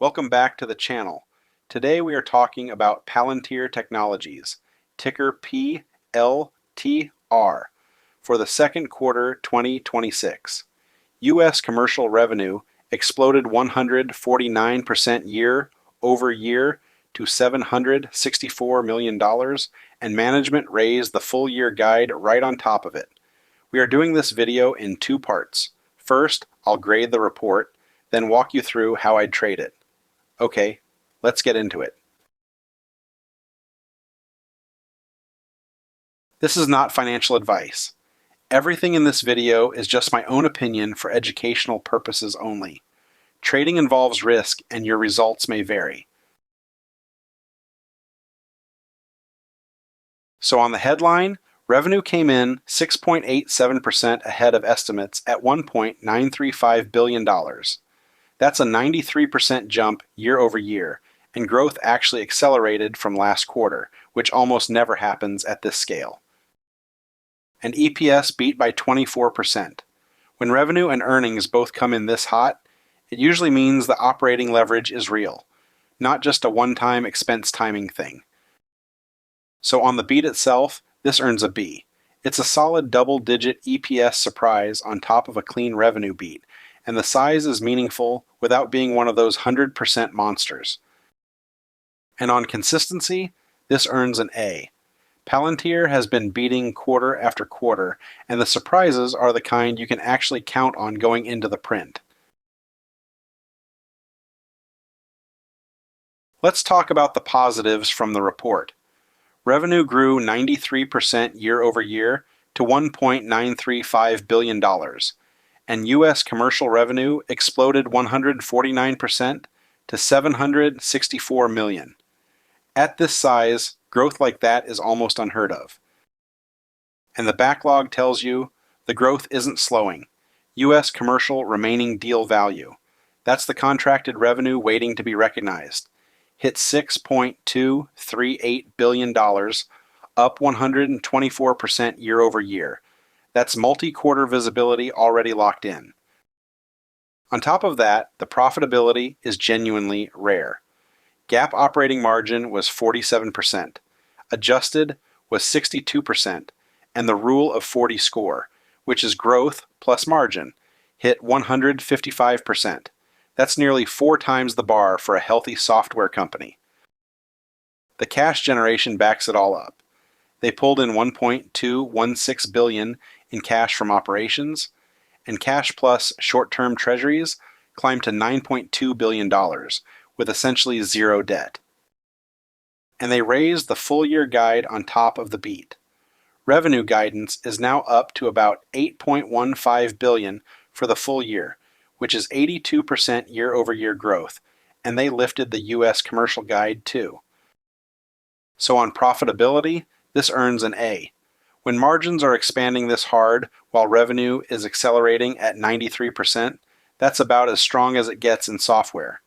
Welcome back to the channel. Today we are talking about Palantir Technologies, ticker PLTR, for the second quarter 2026. U.S. commercial revenue exploded 149% year over year to $764 million, and management raised the full year guide right on top of it. We are doing this video in two parts. First, I'll grade the report, then walk you through how I'd trade it. Okay, let's get into it. This is not financial advice. Everything in this video is just my own opinion for educational purposes only. Trading involves risk, and your results may vary. So on the headline, revenue came in 6.87% ahead of estimates at $1.935 billion. That's a 93% jump year over year, and growth actually accelerated from last quarter, which almost never happens at this scale. And EPS beat by 24%. When revenue and earnings both come in this hot, it usually means the operating leverage is real, not just a one-time expense timing thing. So on the beat itself, this earns a B. It's a solid double-digit EPS surprise on top of a clean revenue beat, and the size is meaningful without being one of those 100% monsters. And on consistency, this earns an A. Palantir has been beating quarter after quarter, and the surprises are the kind you can actually count on going into the print. Let's talk about the positives from the report. Revenue grew 93% year over year to $1.935 billion. And U.S. commercial revenue exploded 149% to $764 million. At this size, growth like that is almost unheard of. And the backlog tells you the growth isn't slowing. U.S. commercial remaining deal value. That's the contracted revenue waiting to be recognized. Hit $6.238 billion, up 124% year over year. That's multi-quarter visibility already locked in. On top of that, the profitability is genuinely rare. GAAP operating margin was 47%, adjusted was 62%, and the Rule of 40 score, which is growth plus margin, hit 155%. That's nearly 4 times the bar for a healthy software company. The cash generation backs it all up. They pulled in $1.216 billion in cash from operations, and cash plus short-term treasuries climbed to $9.2 billion, with essentially zero debt. And they raised the full-year guide on top of the beat. Revenue guidance is now up to about $8.15 billion for the full year, which is 82% year-over-year growth, and they lifted the U.S. commercial guide too. So on profitability, this earns an A. When margins are expanding this hard while revenue is accelerating at 93%, that's about as strong as it gets in software.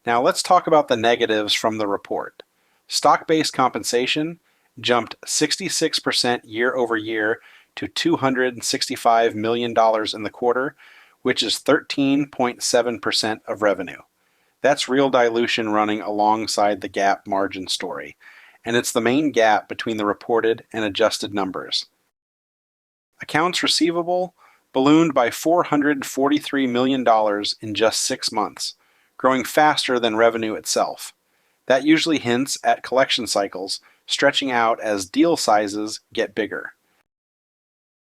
Now let's talk about the negatives from the report. Stock-based compensation jumped 66% year over year to $265 million in the quarter, which is 13.7% of revenue. That's real dilution running alongside the GAAP margin story, and it's the main gap between the reported and adjusted numbers. Accounts receivable ballooned by $443 million in just 6 months, growing faster than revenue itself. That usually hints at collection cycles stretching out as deal sizes get bigger.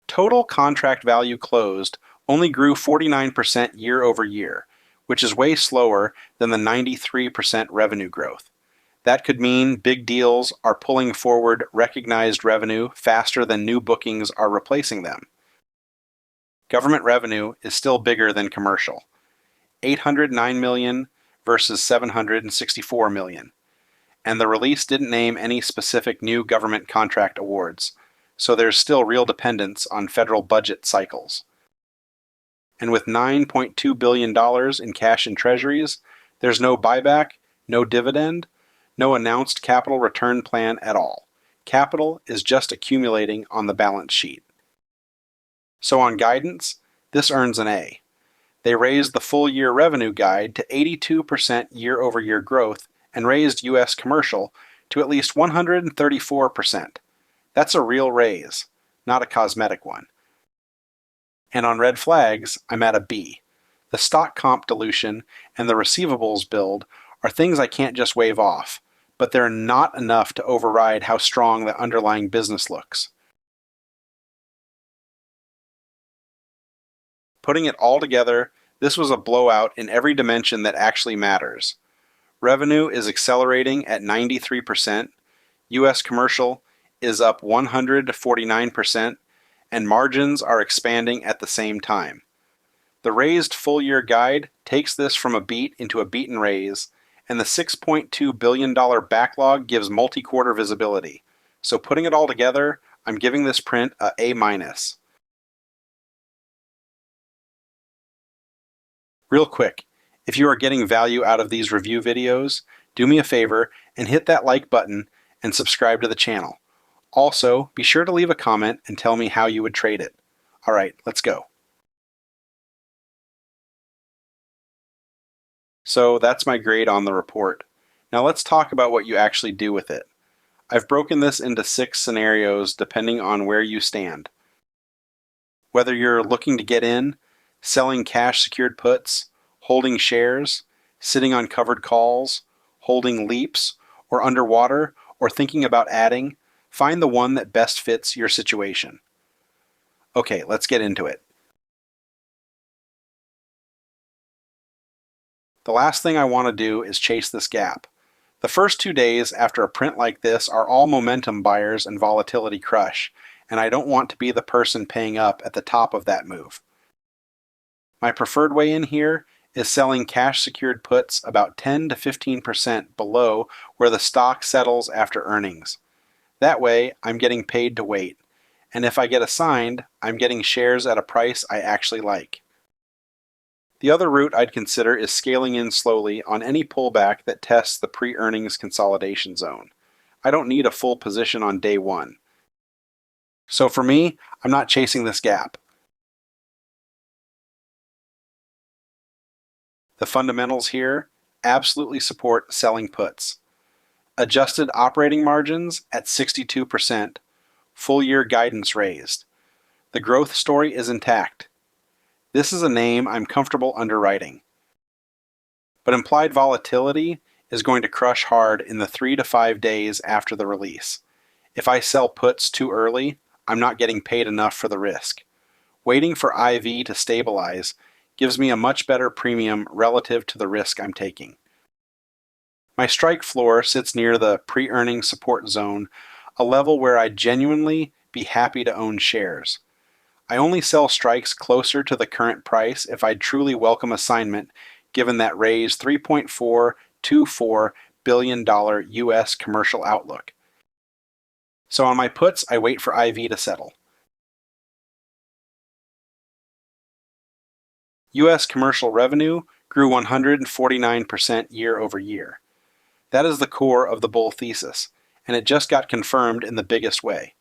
Total contract value closed only grew 49% year over year, which is way slower than the 93% revenue growth. That could mean big deals are pulling forward recognized revenue faster than new bookings are replacing them. Government revenue is still bigger than commercial. $809 million versus $764 million. And the release didn't name any specific new government contract awards, so there's still real dependence on federal budget cycles. And with $9.2 billion in cash and treasuries, there's no buyback, no dividend, no announced capital return plan at all. Capital is just accumulating on the balance sheet. So on guidance, this earns an A. They raised the full year revenue guide to 82% year over year growth and raised U.S. commercial to at least 134%. That's a real raise, not a cosmetic one. And on red flags, I'm at a B. The stock comp dilution and the receivables build are things I can't just wave off, but they're not enough to override how strong the underlying business looks. Putting it all together, this was a blowout in every dimension that actually matters. Revenue is accelerating at 93%, U.S. commercial is up 149%, and margins are expanding at the same time. The raised full-year guide takes this from a beat into a beat and raise, and the $6.2 billion backlog gives multi-quarter visibility. So putting it all together, I'm giving this print a A-. Real quick, if you are getting value out of these review videos, do me a favor and hit that like button and subscribe to the channel. Also, be sure to leave a comment and tell me how you would trade it. All right, let's go. So that's my grade on the report. Now let's talk about what you actually do with it. I've broken this into 6 scenarios depending on where you stand. Whether you're looking to get in, selling cash secured puts, holding shares, sitting on covered calls, holding leaps, or underwater, or thinking about adding, find the one that best fits your situation. Okay, let's get into it. The last thing I want to do is chase this gap. The first 2 days after a print like this are all momentum buyers and volatility crush, and I don't want to be the person paying up at the top of that move. My preferred way in here is selling cash secured puts about 10 to 15% below where the stock settles after earnings. That way, I'm getting paid to wait, and if I get assigned, I'm getting shares at a price I actually like. The other route I'd consider is scaling in slowly on any pullback that tests the pre-earnings consolidation zone. I don't need a full position on day one. So for me, I'm not chasing this gap. The fundamentals here absolutely support selling puts. Adjusted operating margins at 62%, full year guidance raised. The growth story is intact. This is a name I'm comfortable underwriting. But implied volatility is going to crush hard in the 3 to 5 days after the release. If I sell puts too early, I'm not getting paid enough for the risk. Waiting for IV to stabilize gives me a much better premium relative to the risk I'm taking. My strike floor sits near the pre-earning support zone, a level where I'd genuinely be happy to own shares. I only sell strikes closer to the current price if I'd truly welcome assignment given that raised $3.424 billion U.S. commercial outlook. So on my puts, I wait for IV to settle. U.S. commercial revenue grew 149% year over year. That is the core of the bull thesis, and it just got confirmed in the biggest way.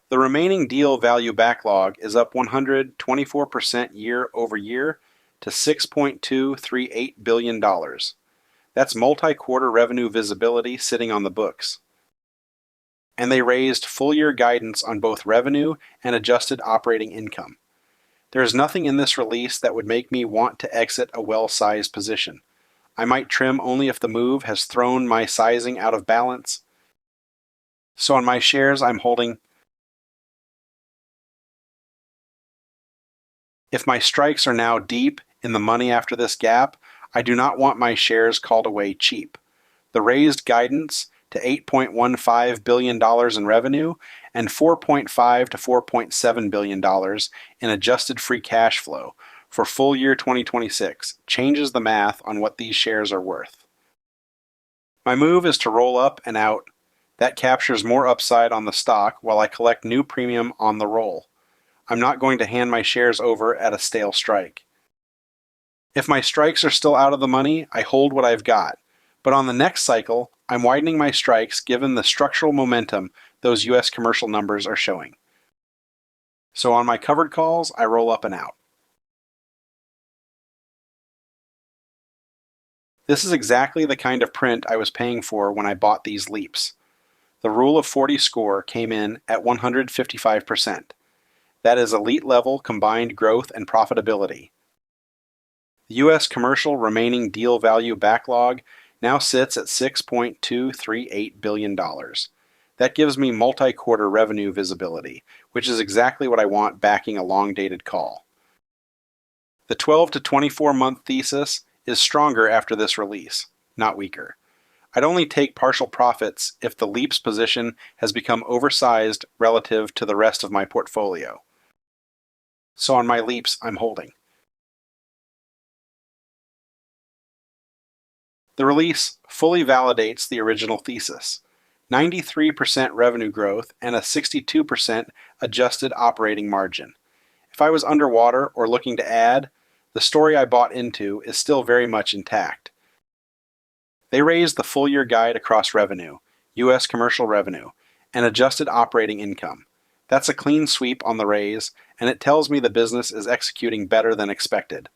The remaining deal value backlog is up 124% year over year to $6.238 billion. That's multi-quarter revenue visibility sitting on the books. And they raised full-year guidance on both revenue and adjusted operating income. There is nothing in this release that would make me want to exit a well-sized position. I might trim only if the move has thrown my sizing out of balance. So on my shares, I'm holding. If my strikes are now deep in the money after this gap, I do not want my shares called away cheap. The raised guidance to $8.15 billion in revenue and $4.5 to $4.7 billion in adjusted free cash flow for full year 2026 changes the math on what these shares are worth. My move is to roll up and out. That captures more upside on the stock while I collect new premium on the roll. I'm not going to hand my shares over at a stale strike. If my strikes are still out of the money, I hold what I've got. But on the next cycle, I'm widening my strikes given the structural momentum those U.S. commercial numbers are showing. So on my covered calls, I roll up and out. This is exactly the kind of print I was paying for when I bought these leaps. The Rule of 40 score came in at 155%. That is elite level combined growth and profitability. The U.S. commercial remaining deal value backlog now sits at $6.238 billion. That gives me multi-quarter revenue visibility, which is exactly what I want backing a long-dated call. The 12 to 24 month thesis is stronger after this release, not weaker. I'd only take partial profits if the leaps position has become oversized relative to the rest of my portfolio. So on my leaps, I'm holding. The release fully validates the original thesis. 93% revenue growth and a 62% adjusted operating margin. If I was underwater or looking to add, the story I bought into is still very much intact. They raised the full year guide across revenue, U.S. commercial revenue, and adjusted operating income. That's a clean sweep on the raise, and it tells me the business is executing better than expected.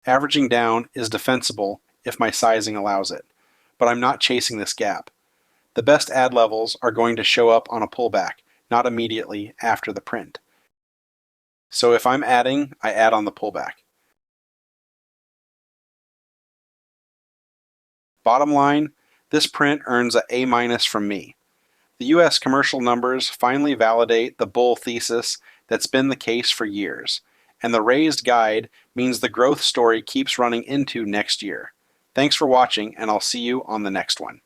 Averaging down is defensible if my sizing allows it, but I'm not chasing this gap. The best ad levels are going to show up on a pullback, not immediately after the print. So if I'm adding, I add on the pullback. Bottom line, this print earns an A- from me. The U.S. commercial numbers finally validate the bull thesis that's been the case for years, and the raised guide means the growth story keeps running into next year. Thanks for watching, and I'll see you on the next one.